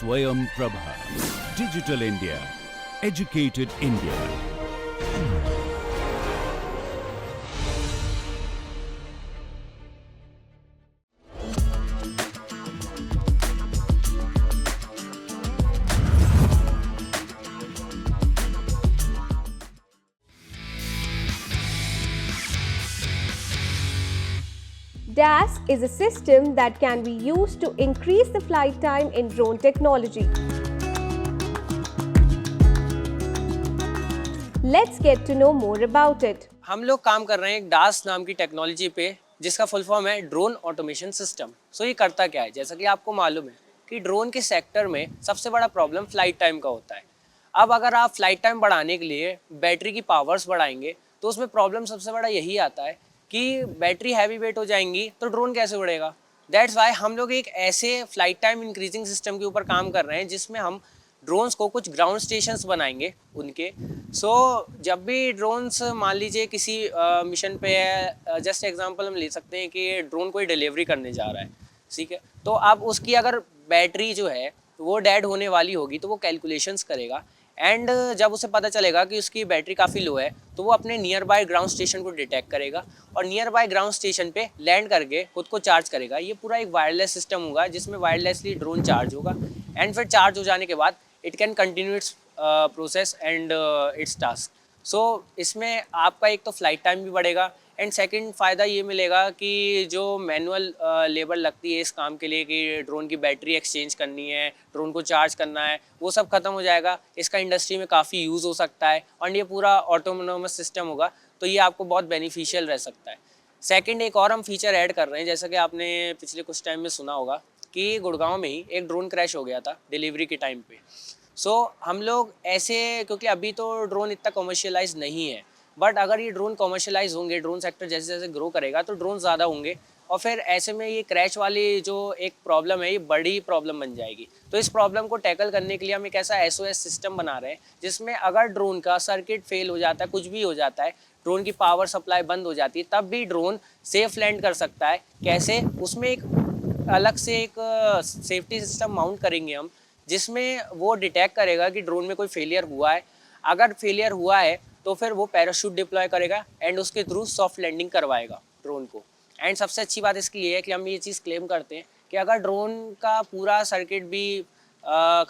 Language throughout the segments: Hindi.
Swayam Prabha. Digital India. Educated India. DAS is a system that can be used to increase the flight time in drone technology. Let's get to know more about it. हम लोग काम कर रहे हैं एक डास नाम की टेक्नोलॉजी पे जिसका फुल फॉर्म है ड्रोन ऑटोमेशन सिस्टम। सो ये करता क्या है, जैसा कि आपको मालूम है कि ड्रोन के सेक्टर में सबसे बड़ा प्रॉब्लम फ्लाइट टाइम का होता है। अब अगर आप फ्लाइट टाइम बढ़ाने के लिए बैटरी की पावर्स बढ़ाएंगे तो उसमें प्रॉब्लम सबसे बड़ा यही आता है कि बैटरी हैवी वेट हो जाएंगी तो ड्रोन कैसे उड़ेगा। दैट्स वाई हम लोग एक ऐसे फ्लाइट टाइम इंक्रीजिंग सिस्टम के ऊपर काम कर रहे हैं जिसमें हम ड्रोन्स को कुछ ग्राउंड स्टेशंस बनाएंगे उनके। जब भी ड्रोन्स मान लीजिए किसी मिशन पे है, जस्ट एग्जांपल हम ले सकते हैं कि ड्रोन कोई डिलीवरी करने जा रहा है, ठीक है, तो अब उसकी अगर बैटरी जो है वो डेड होने वाली होगी तो वो कैलकुलेशंस करेगा एंड जब उसे पता चलेगा कि उसकी बैटरी काफ़ी लो है तो वो अपने नियर बाय ग्राउंड स्टेशन को डिटेक्ट करेगा और नियर बाय ग्राउंड स्टेशन पे लैंड करके खुद को चार्ज करेगा। ये पूरा एक वायरलेस सिस्टम होगा जिसमें वायरलेसली ड्रोन चार्ज होगा एंड फिर चार्ज हो जाने के बाद it can continue its process and it's task. इसमें आपका एक तो फ्लाइट टाइम भी बढ़ेगा एंड सेकंड फ़ायदा ये मिलेगा कि जो मैनुअल लेबर लगती है इस काम के लिए कि ड्रोन की बैटरी एक्सचेंज करनी है, ड्रोन को चार्ज करना है, वो सब ख़त्म हो जाएगा। इसका इंडस्ट्री में काफ़ी यूज़ हो सकता है और ये पूरा ऑटोनोमस सिस्टम होगा तो ये आपको बहुत बेनिफिशियल रह सकता है। सेकंड एक और हम फीचर ऐड कर रहे हैं, जैसा कि आपने पिछले कुछ टाइम में सुना होगा कि गुड़गांव में ही एक ड्रोन क्रैश हो गया था डिलीवरी के टाइम पे। हम लोग ऐसे, क्योंकि अभी तो ड्रोन इतना कमर्शियलाइज नहीं है, बट अगर ये ड्रोन कमर्शियलाइज होंगे, ड्रोन सेक्टर जैसे जैसे ग्रो करेगा तो ड्रोन ज़्यादा होंगे और फिर ऐसे में ये क्रैश वाली जो एक प्रॉब्लम है ये बड़ी प्रॉब्लम बन जाएगी। तो इस प्रॉब्लम को टैकल करने के लिए हम एक ऐसा SOS सिस्टम बना रहे हैं जिसमें अगर ड्रोन का सर्किट फेल हो जाता है, कुछ भी हो जाता है, ड्रोन की पावर सप्लाई बंद हो जाती है, तब भी ड्रोन सेफ लैंड कर सकता है। कैसे? उसमें एक अलग से एक सेफ्टी सिस्टम माउंट करेंगे हम जिसमें वो डिटेक्ट करेगा कि ड्रोन में कोई फेलियर हुआ है। अगर फेलियर हुआ है तो फिर वो पैराशूट डिप्लॉय करेगा एंड उसके थ्रू सॉफ्ट लैंडिंग करवाएगा ड्रोन को। एंड सबसे अच्छी बात इसकी ये है कि हम ये चीज़ क्लेम करते हैं कि अगर ड्रोन का पूरा सर्किट भी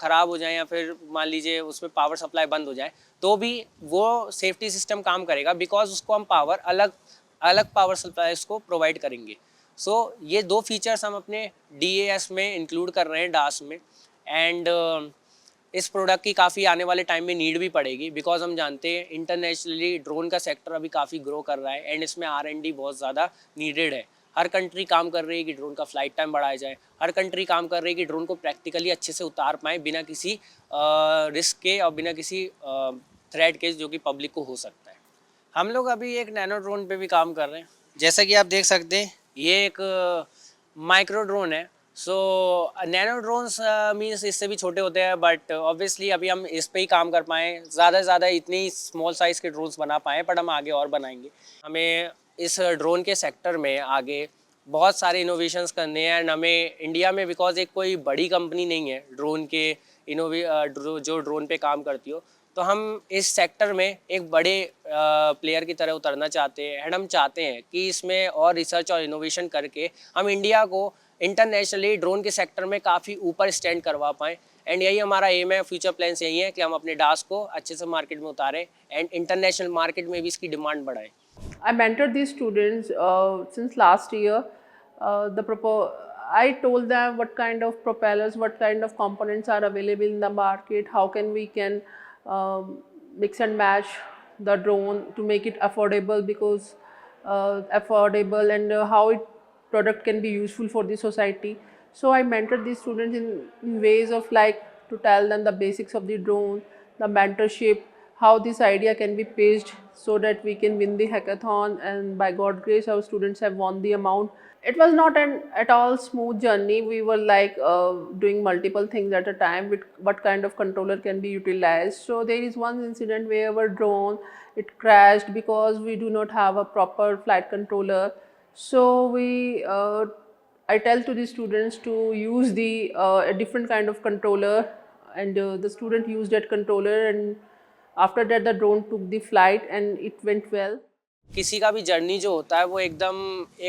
ख़राब हो जाए या फिर मान लीजिए उसमें पावर सप्लाई बंद हो जाए तो भी वो सेफ्टी सिस्टम काम करेगा, बिकॉज उसको हम पावर अलग अलग पावर सप्लाई उसको प्रोवाइड करेंगे। ये दो फीचर्स हम अपने DAS में इंक्लूड कर रहे हैं, डास में। एंड इस प्रोडक्ट की काफ़ी आने वाले टाइम में नीड भी पड़ेगी, बिकॉज हम जानते हैं इंटरनेशनली ड्रोन का सेक्टर अभी काफ़ी ग्रो कर रहा है एंड इसमें R&D बहुत ज़्यादा नीडेड है। हर कंट्री काम कर रही है कि ड्रोन का फ्लाइट टाइम बढ़ाया जाए, हर कंट्री काम कर रही है कि ड्रोन को प्रैक्टिकली अच्छे से उतार पाएँ बिना किसी रिस्क के और बिना किसी थ्रेट के जो कि पब्लिक को हो सकता है। हम लोग अभी एक नैनो ड्रोन पे भी काम कर रहे हैं, जैसा कि आप देख सकते हैं ये एक माइक्रो ड्रोन है। नैनो ड्रोन्स मीन्स इससे भी छोटे होते हैं, बट ऑब्वियसली अभी हम इस पे ही काम कर पाएँ, ज़्यादा से ज़्यादा इतनी स्मॉल साइज़ के ड्रोन्स बना पाएँ, बट हम आगे और बनाएंगे। हमें इस ड्रोन के सेक्टर में आगे बहुत सारे इनोवेशंस करने हैं एंड हमें इंडिया में, बिकॉज एक कोई बड़ी कंपनी नहीं है ड्रोन के जो ड्रोन पे काम करती हो, तो हम इस सेक्टर में एक बड़े प्लेयर की तरह उतरना चाहते हैं एंड हम चाहते हैं कि इसमें और रिसर्च और इनोवेशन करके हम इंडिया को इंटरनेशनली ड्रोन के सेक्टर में काफ़ी ऊपर स्टैंड करवा पाएँ। एंड यही हमारा एम है, फ्यूचर प्लान्स यही है कि हम अपने डास को अच्छे से मार्केट में उतारें एंड इंटरनेशनल मार्केट में भी इसकी डिमांड बढ़ाएं। I mentored these students since last year. I told them what kind of propellers, what kind of components are available in the market, how we can mix and match the drone to make it affordable, because affordable, and how it product can be useful for the society. So I mentored these students in ways of like to tell them the basics of the drone, the mentorship, how this idea can be pitched so that we can win the hackathon, and by God grace our students have won the amount. It was not an at all smooth journey. We were like doing multiple things at a time with what kind of controller can be utilized. So there is one incident where our drone, it crashed because we do not have a proper flight controller. So we I tell to the students to use the a different kind of controller, and the student used that controller, and after that the drone took the flight and it went well. किसी का भी जर्नी जो होता है वो एकदम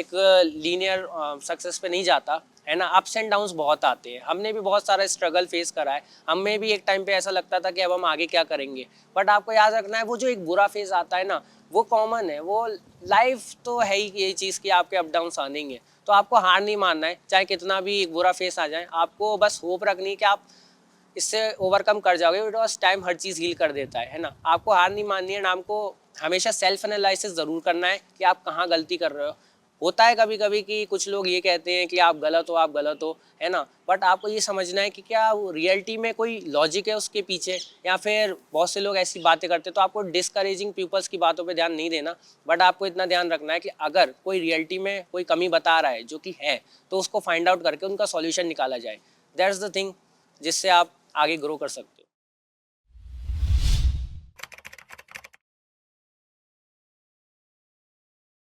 एक लीनियर सक्सेस पे नहीं जाता है ना, अप्स एंड डाउन्स बहुत आते हैं। हमने भी बहुत सारा स्ट्रगल फेस करा है, हमें भी एक टाइम पे ऐसा लगता था कि अब हम आगे क्या करेंगे, बट आपको याद रखना है वो जो एक बुरा फेज आता है ना, वो कॉमन है, वो लाइफ तो है ही ये चीज़ कि आपके अप डाउन्स आनेंगे। तो आपको हार नहीं मानना है, चाहे कितना भी एक बुरा फेस आ जाए, आपको बस होप रखनी है कि आप इससे ओवरकम कर जाओगे, बिकॉज टाइम हर चीज़ हील कर देता है ना। आपको हार नहीं माननी है, ना आपको हमेशा सेल्फ एनालिसिस ज़रूर करना है कि आप कहाँ गलती कर रहे हो। होता है कभी कभी कि कुछ लोग ये कहते हैं कि आप गलत हो, है ना, बट आपको ये समझना है कि क्या रियलिटी में कोई लॉजिक है उसके पीछे, या फिर बहुत से लोग ऐसी बातें करते हैं। तो आपको डिस्करेजिंग पीपल्स की बातों पे ध्यान नहीं देना, बट आपको इतना ध्यान रखना है कि अगर कोई रियलिटी में कोई कमी बता रहा है जो कि है, तो उसको फाइंड आउट करके उनका सॉल्यूशन निकाला जाए। दैट्स द थिंग जिससे आप आगे ग्रो कर सकते हो।